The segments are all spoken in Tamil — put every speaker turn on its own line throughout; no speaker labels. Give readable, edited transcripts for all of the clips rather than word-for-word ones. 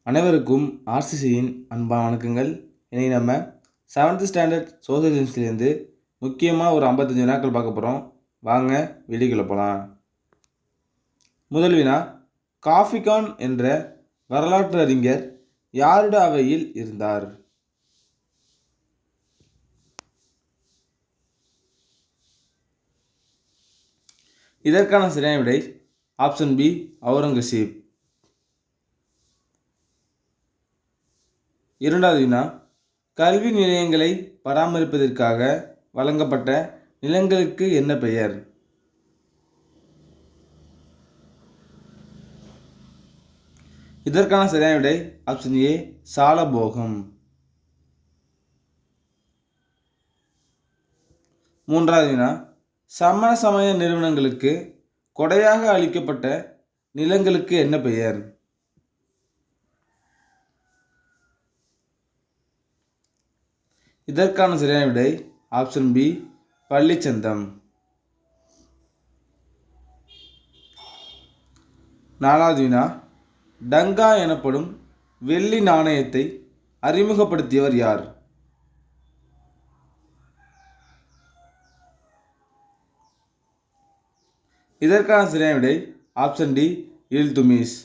அனைவருக்கும் ஆர்சிசியின் அன்பான வணக்கங்கள். இன்றைக்கி நம்ம 7th ஸ்டாண்டர்ட் சோசியல் சயின்ஸ்லேருந்து முக்கியமாக ஒரு 55 வினாக்கள் பார்க்க போகிறோம். வாங்க வீடியோக்குள்ள போகலாம். முதல் வினா, காஃபிகான் என்ற வரலாற்று அறிஞர் யாருடைய அவையில் இருந்தார்? இதற்கான சரியான விடை ஆப்ஷன் பி, அவுரங்கசீப். இரண்டாவது வினா, கல்வி நிலையங்களை பராமரிப்பதற்காக வழங்கப்பட்ட நிலங்களுக்கு என்ன பெயர்? இதற்கான சரியான விடை ஆப்ஷன் ஏ, சாலபோகம். மூன்றாவது வினா, சமண சமய நிறுவனங்களுக்கு கொடையாக அளிக்கப்பட்ட நிலங்களுக்கு என்ன பெயர்? இதற்கான சரியான விடை ஆப்ஷன் பி, பள்ளிச்சந்தம். நாலாவது வினா, டங்கா எனப்படும் வெள்ளி நாணயத்தை அறிமுகப்படுத்தியவர் யார்? இதற்கான சரியான விடை ஆப்ஷன் டி, இல்துமிஸ்.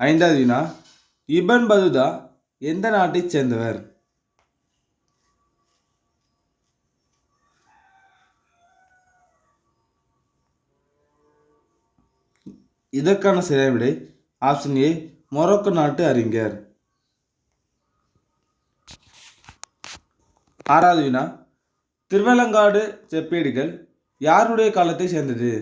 ஐந்தாவது வினா, இபன் பதுதா எந்த நாட்டைச் சேர்ந்தவர்? இதற்கான சரியான விடை ஆப்ஷன் ஏ, மொரோக்கோ நாட்டு அறிஞர். ஆறாவது வினா, திருவலங்காடு செப்பேடுகள் யாருடைய காலத்தை சேர்ந்தது?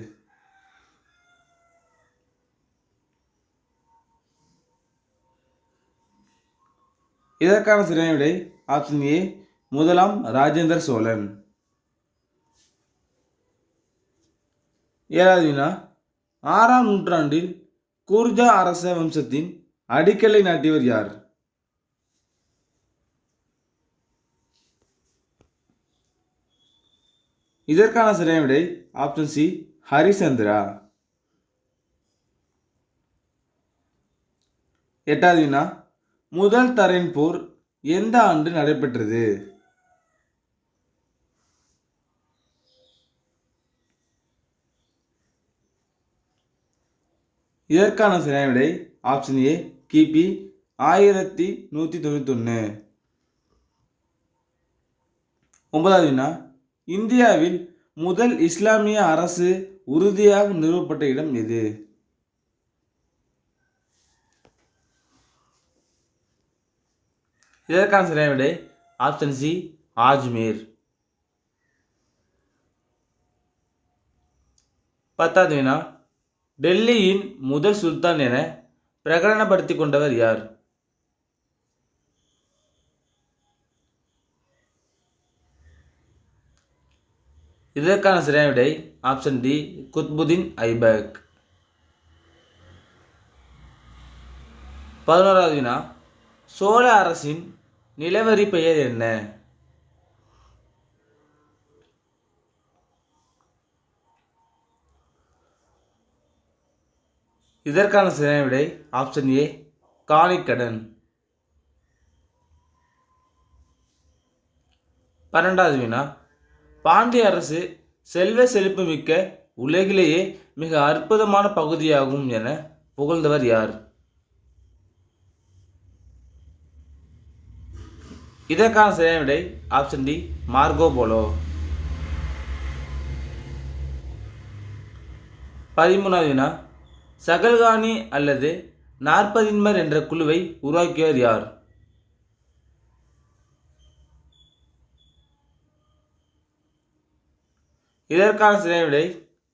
இதற்கான சரியான விடை ஆப்ஷன் ஏ, முதலாம் ராஜேந்திர சோழன். ஏழாவது வினா, 6ஆம் நூற்றாண்டில் கூர்ஜா அரச வம்சத்தின் அடிக்கலை நாட்டியவர் யார்? இதற்கான சரியான விடை ஆப்ஷன் சி, ஹரிசந்திரா. எட்டாவது வினா, முதல் தரையின் போர் எந்த ஆண்டு நடைபெற்றது? இதற்கான சரியான விடை ஆப்ஷன் ஏ, கிபி 1191. ஒன்பதாவது வினா, இந்தியாவில் முதல் இஸ்லாமிய அரசு உறுதியாக நிறுவப்பட்ட இடம் எது? இதற்கான சரியான விடை ஆப்ஷன் சி, ஆஜ்மீர். பத்தாவது வினா, டெல்லியின் முதல் சுல்தான் என பிரகடனப்படுத்திக் கொண்டவர் யார்? இதற்கான சரியான விடை ஆப்ஷன் டி, குத்புதீன் ஐபக். 11வது வினா, சோழ அரசின் நிலவரி பெயர் என்ன? இதற்கான சரியான விடை ஆப்ஷன் ஏ, காணிக்கடன். 12வது வினா, பாண்டிய அரசு செல்வ செழிப்பு மிக்க உலகிலேயே மிக அற்புதமான பகுதியாகும் என புகழ்ந்தவர் யார்? இதற்கான சரியான விடை ஆப்ஷன் டி, மார்கோ போலோ. 13வது வினா, சகல்கானி அல்லது நாற்பதின்மர் என்ற குழுவை உருவாக்கியவர் யார்? இதற்கான சரியான விடை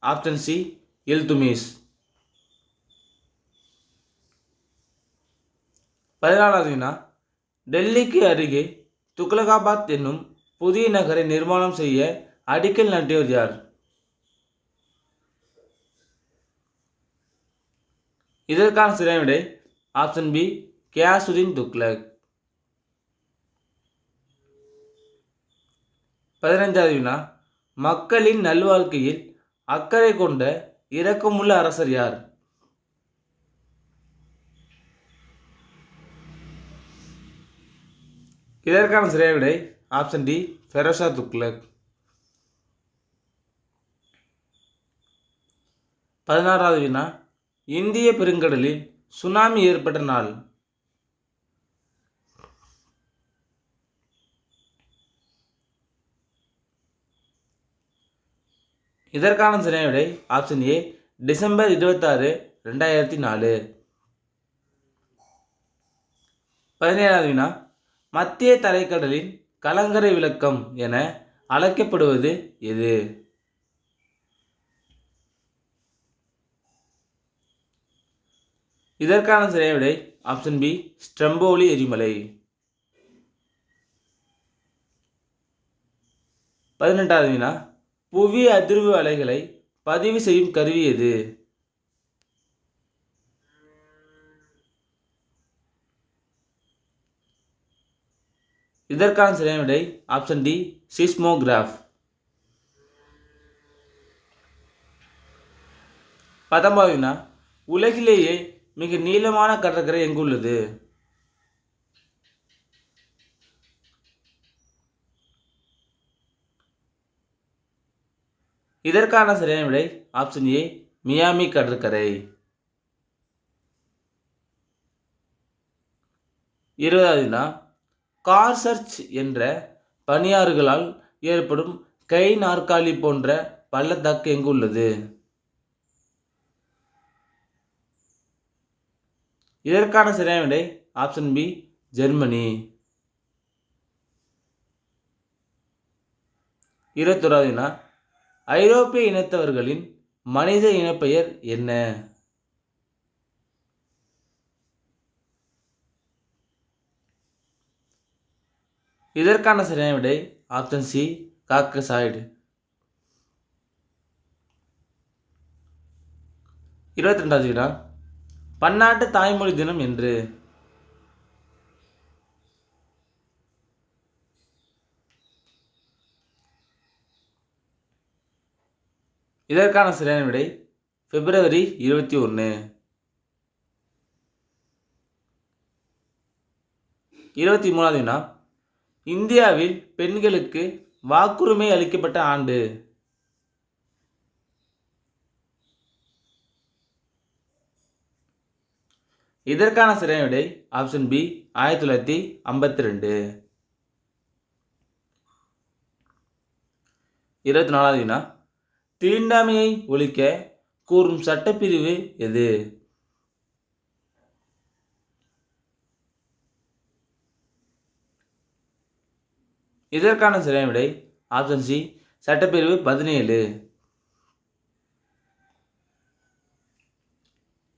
ஆப்ஷன் சி, இல்துமிஸ். 14வது வினா, டெல்லிக்கு அருகே துக்லகாபாத் என்னும் புதிய நகரை நிர்மாணம் செய்ய அடிக்கல் நாட்டியவர் யார்? இதற்கான சரியான விடை ஆப்ஷன் பி, கியாசுதீன் துக்ளக். 15வது வினா, மக்களின் நல்வாழ்க்கையில் அக்கறை கொண்ட இரக்கமுள்ள அரசர் யார்? இதற்கான சரியான விடை ஆப்ஷன் டி, ஃபெரோஷா துக்ளக். 16வது வினா, இந்திய பெருங்கடலில் சுனாமி ஏற்பட்ட நாள். இதற்கான சரியான விடை ஆப்ஷன் ஏ, டிசம்பர் 26, 2004. 17வது வினா, மத்திய தரைக்கடலின் கலங்கரை விளக்கம் என அழைக்கப்படுவது எது? இதற்கான சரியான விடை ஆப்ஷன் பி, ஸ்ட்ரம்போலி எரிமலை. 18வது வினா, புவி அதிர்வு அலைகளை பதிவு செய்யும் கருவி எது? இதற்கான சரியான விடை ஆப்ஷன் டி, சிஸ்மோகிராஃப். 19வது வினா, உலகிலேயே மிக நீளமான கடற்கரை எங்குள்ளது? இதற்கான சரியான விடை ஆப்ஷன் ஏ, மியாமி கடற்கரை. 20வது வினா, கார் சர்ச் என்ற பனியாறுகளால் ஏற்படும் கை நாற்காலி போன்ற பள்ளத்தாக்கு எங்கு உள்ளது? இதற்கான சரியான விடை ஆப்ஷன் பி, ஜெர்மனி. 21வது வினா, ஐரோப்பிய இனத்தவர்களின் மனித இனப்பெயர் என்ன? இதற்கான சரியான விடை ஆப்ஷன் சி, காக்கசாய்டு. 22வது வினா, பன்னாட்டு தாய்மொழி தினம் என்று? இதற்கான சரியான விடை பிப்ரவரி 21. 23வது வினா, இந்தியாவில் பெண்களுக்கு வாக்குரிமை அளிக்கப்பட்ட ஆண்டு? இதற்கான சரியான விடை ஆப்ஷன் பி, 1952. 24வது வினா, தீண்டாமையை ஒழிக்க கூறும் சட்டப்பிரிவு எது? இதற்கான சரியான விடை ஆப்ஷன் சி, சட்டப்பிரிவு 17.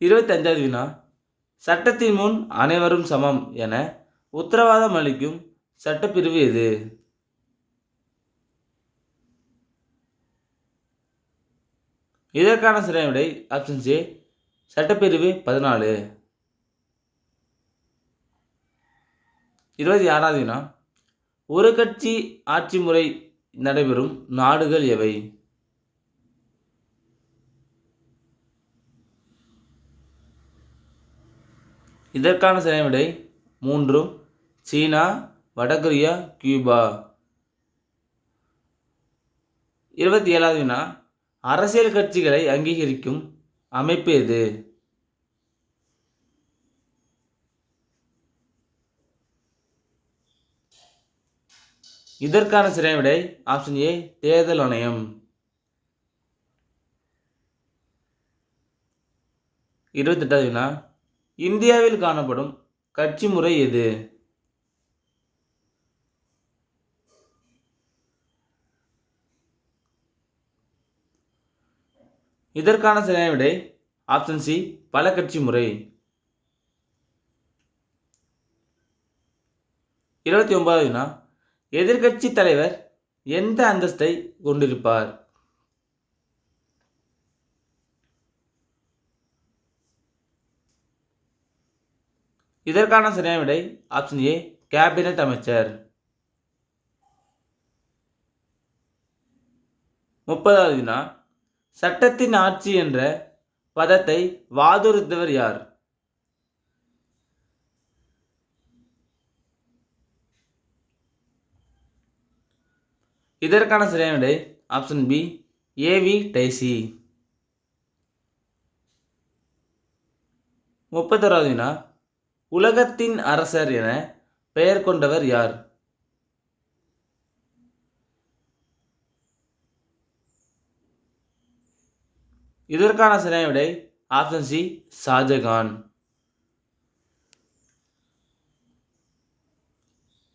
25வது வினா, சட்டத்தின் முன் அனைவரும் சமம் என உத்தரவாதம் அளிக்கும் சட்டப்பிரிவு எது? இதற்கான சரியான விடை ஆப்ஷன் சி, சட்டப்பிரிவு 14. 26வது வினா, ஒரு கட்சி ஆட்சி முறை நடைபெறும் நாடுகள் எவை? இதற்கான சரியான விடை 3, சீனா, வடகொரியா, கியூபா. 27வது வினா, அரசியல் கட்சிகளை அங்கீகரிக்கும் அமைப்பு எது? இதற்கான சரியான விடை ஆப்ஷன் ஏ, தேர்தல் ஆணையம். 28வது வினா, இந்தியாவில் காணப்படும் கட்சி முறை எது? இதற்கான சரியான விடை ஆப்ஷன் சி, பல கட்சி முறை. 29வது வினா, எதிர்க்கட்சி தலைவர் எந்த அந்தஸ்தை கொண்டிருப்பார்? இதற்கான சரியான விடை ஆப்ஷன் ஏ, கேபினட் அமைச்சர். 30வது வினா, சட்டத்தின் ஆட்சி என்ற பதத்தை வாதுறுத்தவர் யார்? இதற்கான சரியான விடை ஆப்ஷன் பி ஏவி டைசி. 31வது வினா, உலகத்தின் அரசர் என பெயர் கொண்டவர் யார்? இதற்கான சரியான விடை ஆப்ஷன் சி ஷாஜகான்.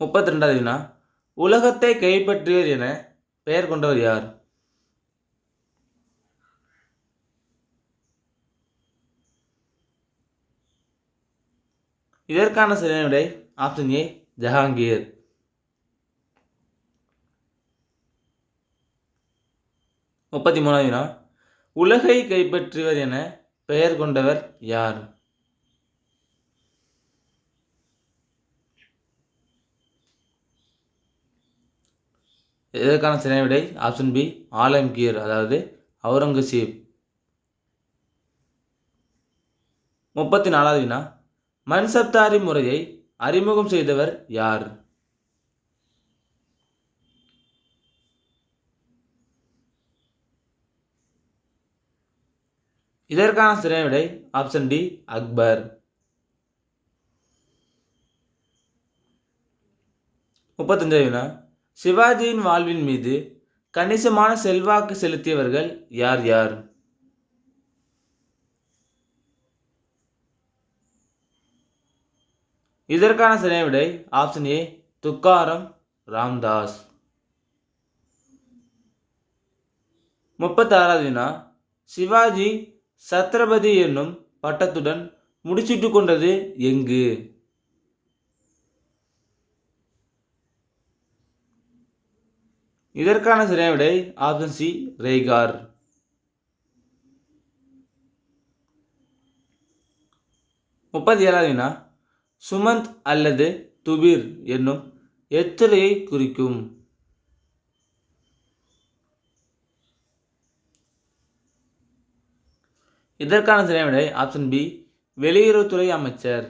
32வது வினா, உலகத்தை கைப்பற்றியவர் என பெயர் கொண்டவர் யார்? இதற்கான சரியான விடை ஆப்ஷன் ஏ ஜஹாங்கீர். 33வது வினா, உலகை கைப்பற்றியவர் என பெயர் கொண்டவர் யார்? இதற்கான சரியான விடை ஆப்ஷன் பி ஆலம்கீர், அதாவது அவுரங்கசீப். 34வது வினா, மன்சப்தாரி முறையை அறிமுகம் செய்தவர் யார்? இதற்கான சரியான விடை ஆப்ஷன் டி அக்பர். 35வது வினா, சிவாஜியின் வாழ்வின் மீது கணிசமான செல்வாக்கு செலுத்தியவர்கள் யார் யார்? இதற்கான சரியான விடை ஆப்ஷன் ஏ துக்காராம் ராம்தாஸ். 36வது வினா, சிவாஜி சத்ரபதி என்னும் பட்டத்துடன் முடிச்சிட்டு கொண்டது எங்கு? இதற்கான சரியான விடை ஆப்ஷன் சி ரேகார். 37வது வினா, சுமந்த் அல்லது துபிர் என்னும் எத்துறையை குறிக்கும்? இதற்கான சரியான விடை ஆப்ஷன் பி வெளியுறவுத்துறை அமைச்சர்.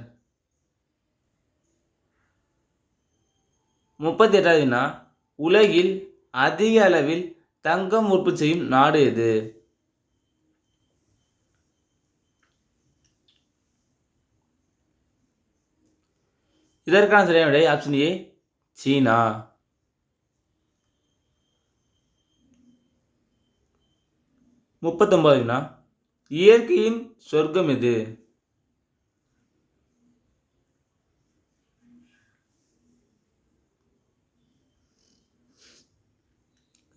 38வது வினா, உலகில் அதிக அளவில் தங்கம் உற்பத்தி செய்யும் நாடு எது? இதற்கான சரியான விடை ஆப்ஷன் ஏ சீனா. 39வது வினா, இயற்கையின் சொர்க்கம் எது?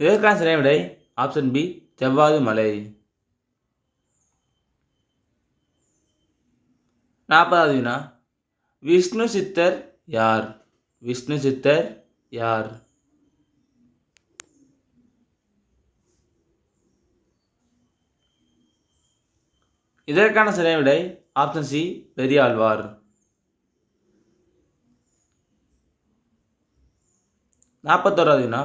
இதற்கான சரியான விடை ஆப்ஷன் பி செவ்வாது மலை. 40வது வினா, விஷ்ணு சித்தர் யார்? விஷ்ணு சித்தர் யார்? இதற்கான சரியான விடை ஆப்ஷன் சி பெரியாழ்வார். 41வது வினா,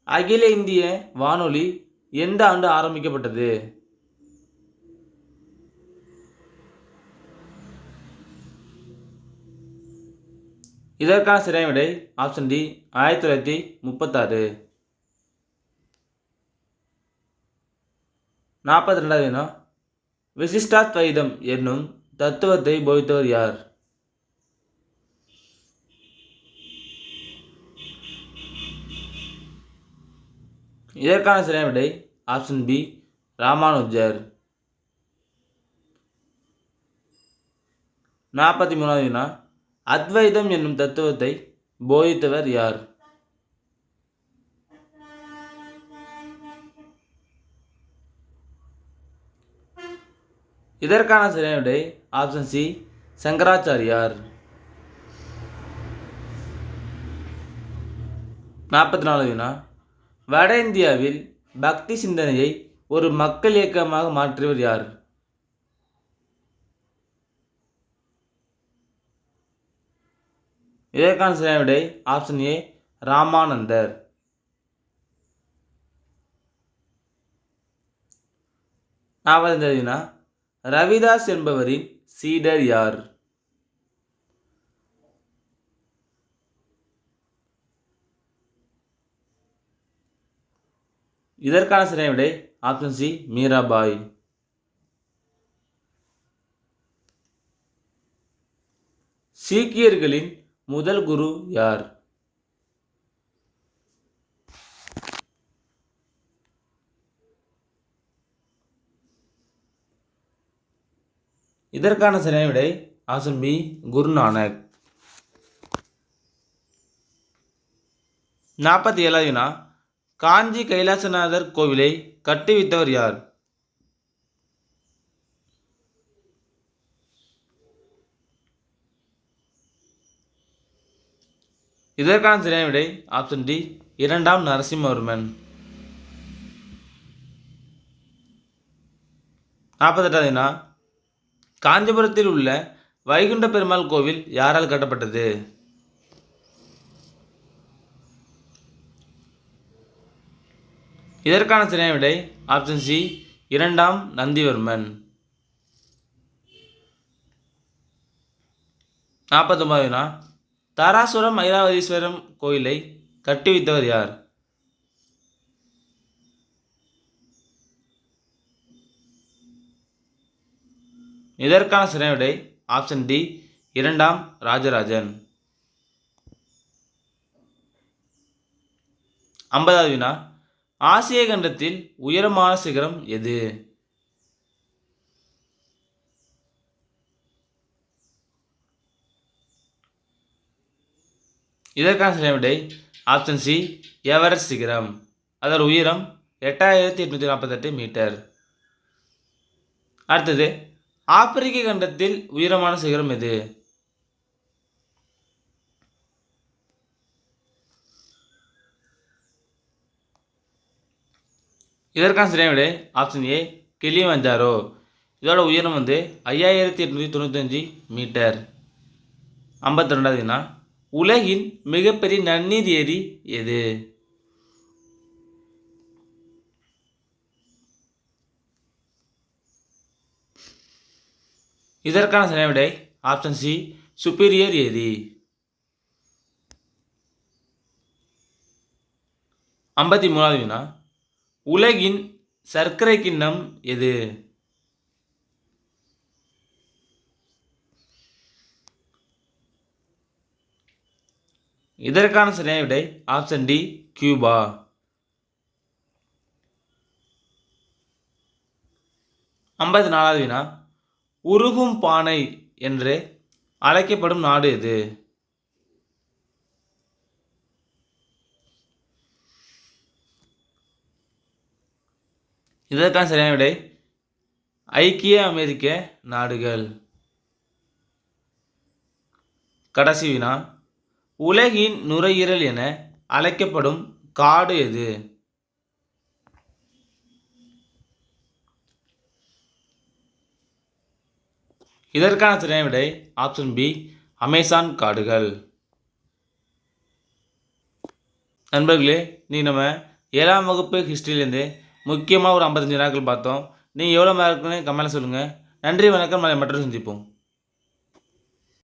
அகில இந்திய வானொலி எந்த ஆண்டு ஆரம்பிக்கப்பட்டது? இதற்கான சரியான விடை ஆப்ஷன் டி 1936. 42வது வினா, விசிஷ்டாத்வைதம் என்னும் தத்துவத்தை போதித்தவர் யார்? இதற்கான சரியான விடை ஆப்ஷன் பி ராமானுஜர். 43வது வினா, அத்வைதம் என்னும் தத்துவத்தை போதித்தவர் யார்? இதற்கான சரியான விடை ஆப்ஷன் சி சங்கராச்சாரியார். 44வது வினா, வட இந்தியாவில் பக்தி சிந்தனையை ஒரு மக்கள் இயக்கமாக மாற்றியவர் யார்? இதற்கான சரியான விடை ஆப்ஷன் ஏ ராமானந்தர். 45வது வினா, ரவிதாஸ் என்பவரின் சீடர் யார்? இதற்கான சரியான விடை ஆப்ஷன் சி மீராபாய். சீக்கியர்களின் முதல் குரு யார்? இதற்கான சரியான விடை ஆப்ஷன் பி குருநானக். 47வது வினா, காஞ்சி கைலாசநாதர் கோவிலை கட்டுவித்தவர் யார்? இதற்கான சரியான விடை ஆப்ஷன் டி இரண்டாம் நரசிம்மவர்மன். 48வது வினா, காஞ்சிபுரத்தில் உள்ள வைகுண்ட பெருமாள் கோவில் யாரால் கட்டப்பட்டது? இதற்கான சரியான விடை ஆப்ஷன் சி இரண்டாம் நந்திவர்மன். 49வது வினா, தாராசுரம் ஐராவதீஸ்வரம் கோயிலை கட்டுவித்தவர் யார்? இதற்கான சரியான விடை ஆப்ஷன் டி இரண்டாம் ராஜராஜன். 50வது வினா, ஆசிய கண்டத்தில் உயரமான சிகரம் எது? இதற்கான சரியான விடை ஆப்ஷன் சி எவரெஸ்ட் சிகரம். அதோட உயரம் 8848 மீட்டர். அடுத்தது, ஆப்பிரிக்க கண்டத்தில் உயரமான சிகரம் எது? இதற்கான சரியான விடை ஆப்ஷன் ஏ கிளிமஞ்சாரோ. இதோட உயரம் 5895 மீட்டர். 52வது வினா, உலகின் மிகப்பெரிய நன்னீர் ஏரி எது? இதற்கான சரியான விடை ஆப்ஷன் சி சுப்பீரியர் ஏரி. 53வது வினா, உலகின் சர்க்கரை கிண்ணம் எது? இதற்கான சரியான விடை ஆப்ஷன் டி கியூபா. 54வது வினா, உருகும் பானை என்று அழைக்கப்படும் நாடு எது? இதற்கான சரியான விடை ஐக்கிய அமெரிக்க நாடுகள். கடைசி வினா, உலகின் நுரையீரல் என அழைக்கப்படும் காடு எது? இதற்கான சரியான விடை ஆப்ஷன் பி அமேசான் காடுகள். நண்பர்களே, நீ நம்ம 7ஆம் வகுப்பு ஹிஸ்ட்ரியிலேருந்து முக்கியமாக ஒரு 55 வினாக்கள் பார்த்தோம். நீங்கள் எவ்வளோ மார்க்குன்னு கமெண்ட்டில் சொல்லுங்கள். நன்றி, வணக்கம். நாளை மற்றொரு சந்திப்போம்.